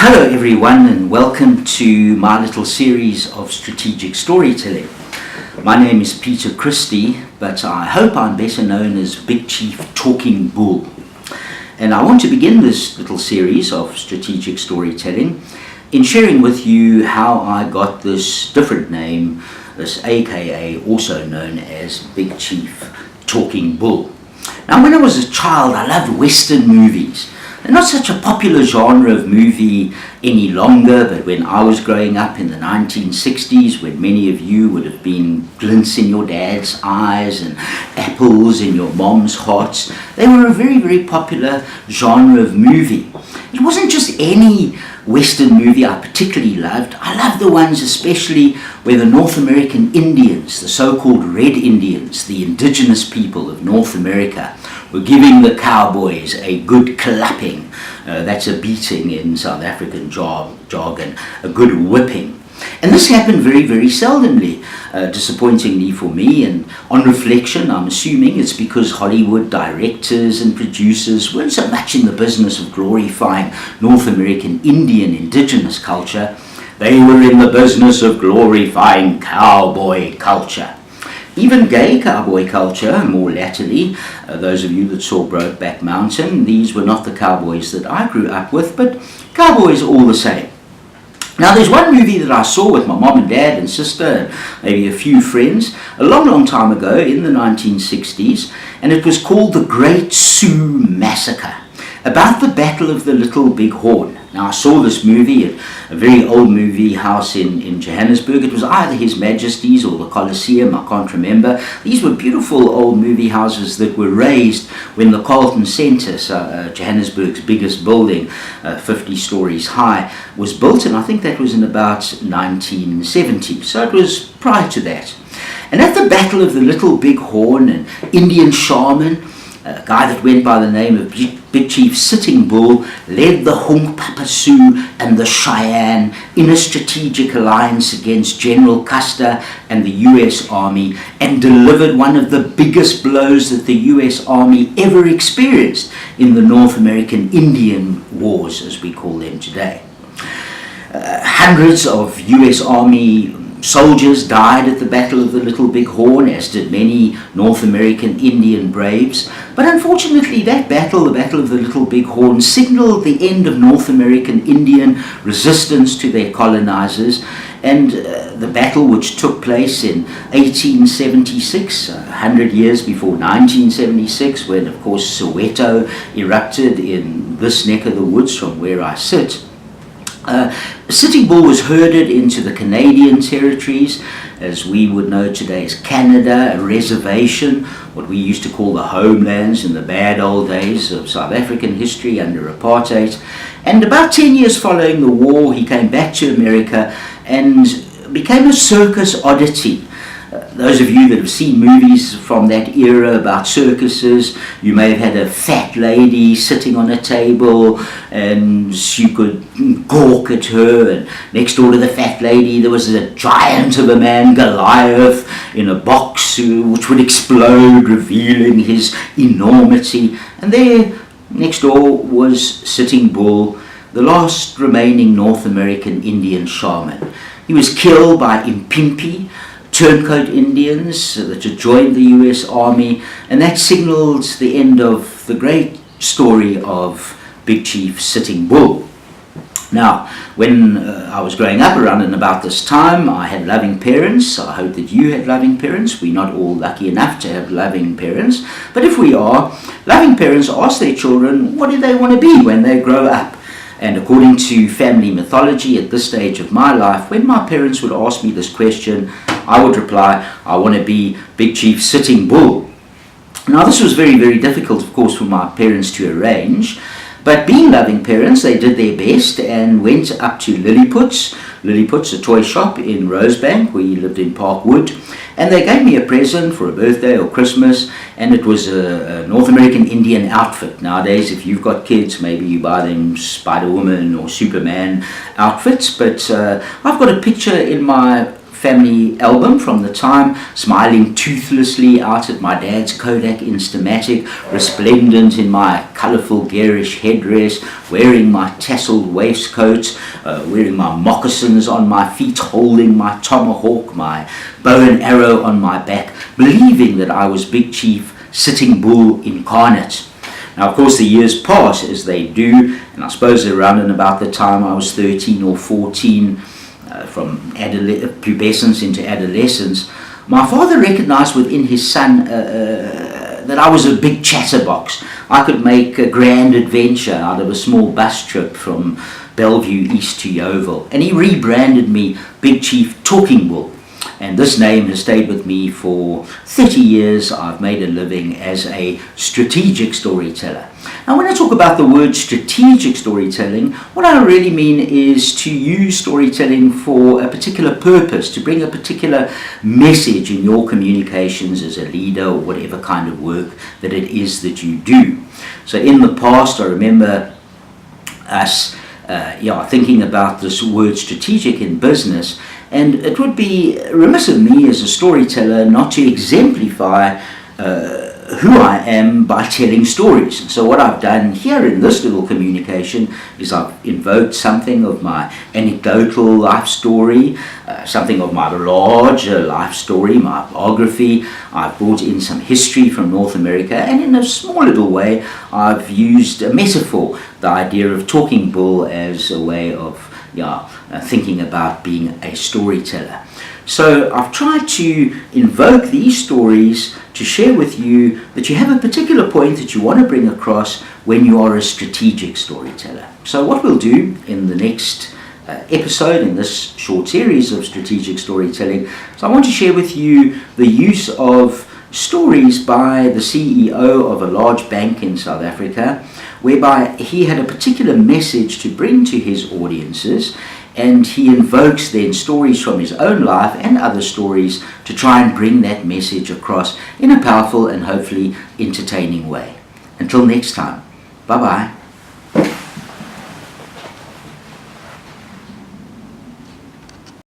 Hello everyone, and welcome to my little series of strategic storytelling. My name is Peter Christie, but I hope I'm better known as Big Chief Talking Bull. And I want to begin this little series of strategic storytelling in sharing with you how I got this different name, this AKA, also known as Big Chief Talking Bull. Now, when I was a child, I loved Western movies. They're not such a popular genre of movie any longer, but when I was growing up in the 1960s, when many of you would have been glints in your dad's eyes and apples in your mom's hearts, they were a very, very popular genre of movie. It wasn't just any Western movie I particularly loved. I loved the ones especially where the North American Indians, the so-called Red Indians, the indigenous people of North America, were giving the cowboys a good clapping. That's a beating in South African jargon, a good whipping. And this happened very, very seldomly, disappointingly for me, and on reflection I'm assuming it's because Hollywood directors and producers weren't so much in the business of glorifying North American Indian indigenous culture. They were in the business of glorifying cowboy culture. Even gay cowboy culture, more latterly, those of you that saw Brokeback Mountain, these were not the cowboys that I grew up with, but cowboys all the same. Now, there's one movie that I saw with my mom and dad and sister and maybe a few friends a long, long time ago in the 1960s, and it was called The Great Sioux Massacre, about the Battle of the Little Big Horn. Now, I saw this movie at a very old movie house in Johannesburg. It was either His Majesty's or the Coliseum, I can't remember. These were beautiful old movie houses that were raised when the Carlton Centre, Johannesburg's biggest building, 50 stories high, was built, and I think that was in about 1970. So it was prior to that. And at the Battle of the Little Big Horn, an Indian shaman, a guy that went by the name of Big Chief Sitting Bull, led the Hunkpapa Sioux and the Cheyenne in a strategic alliance against General Custer and the US Army, and delivered one of the biggest blows that the US Army ever experienced in the North American Indian Wars, as we call them today. Hundreds of US Army soldiers died at the Battle of the Little Big Horn, as did many North American Indian braves. But unfortunately, that battle, the Battle of the Little Big Horn, signaled the end of North American Indian resistance to their colonizers. And the battle, which took place in 1876, 100 years before 1976, when, of course, Soweto erupted in this neck of the woods from where I sit, Sitting Bull was herded into the Canadian territories, as we would know today as Canada, a reservation, what we used to call the homelands in the bad old days of South African history under apartheid. And about 10 years following the war, he came back to America and became a circus oddity. Those of you that have seen movies from that era about circuses, you may have had a fat lady sitting on a table and you could gawk at her, and next door to the fat lady there was a giant of a man, Goliath, in a box which would explode, revealing his enormity. And there next door was Sitting Bull, the last remaining North American Indian shaman. He was killed by Impimpi, turncoat Indians that had joined the US Army, and that signaled the end of the great story of Big Chief Sitting Bull. Now, when I was growing up around and about this time, I had loving parents. I hope that you had loving parents. We're not all lucky enough to have loving parents, but if we are, loving parents ask their children, what do they want to be when they grow up? And according to family mythology at this stage of my life, when my parents would ask me this question, I would reply, I want to be Big Chief Sitting Bull. Now, this was very, very difficult, of course, for my parents to arrange. But being loving parents, they did their best and went up to Lilliput's, a toy shop in Rosebank, where we lived in Parkwood. And they gave me a present for a birthday or Christmas, and it was a North American Indian outfit. Nowadays, if you've got kids, maybe you buy them Spider-Woman or Superman outfits. But I've got a picture in my family album from the time, smiling toothlessly out at my dad's Kodak Instamatic, resplendent in my colourful garish headdress, wearing my tasseled waistcoat, wearing my moccasins on my feet, holding my tomahawk, my bow and arrow on my back, believing that I was Big Chief Sitting Bull incarnate. Now, of course, the years pass as they do, and I suppose around and about the time I was 13 or 14, from pubescence into adolescence, my father recognized within his son that I was a big chatterbox. I could make a grand adventure out of a small bus trip from Bellevue East to Yeovil, and he rebranded me Big Chief Talking Bull. And this name has stayed with me for 30 years. I've made a living as a strategic storyteller. Now, when I talk about the word strategic storytelling, what I really mean is to use storytelling for a particular purpose, to bring a particular message in your communications as a leader or whatever kind of work that it is that you do. So in the past, I remember us thinking about this word strategic in business, and it would be remiss of me as a storyteller not to exemplify who I am by telling stories. And so what I've done here in this little communication is I've invoked something of my anecdotal life story, something of my larger life story, my biography. I've brought in some history from North America, and in a small little way I've used a metaphor, the idea of talking bull, as a way of thinking about being a storyteller. So I've tried to invoke these stories to share with you that you have a particular point that you want to bring across when you are a strategic storyteller. So what we'll do in the next episode in this short series of strategic storytelling, so I want to share with you the use of stories by the CEO of a large bank in South Africa, whereby he had a particular message to bring to his audiences, and he invokes then stories from his own life and other stories to try and bring that message across in a powerful and hopefully entertaining way. Until next time, bye-bye.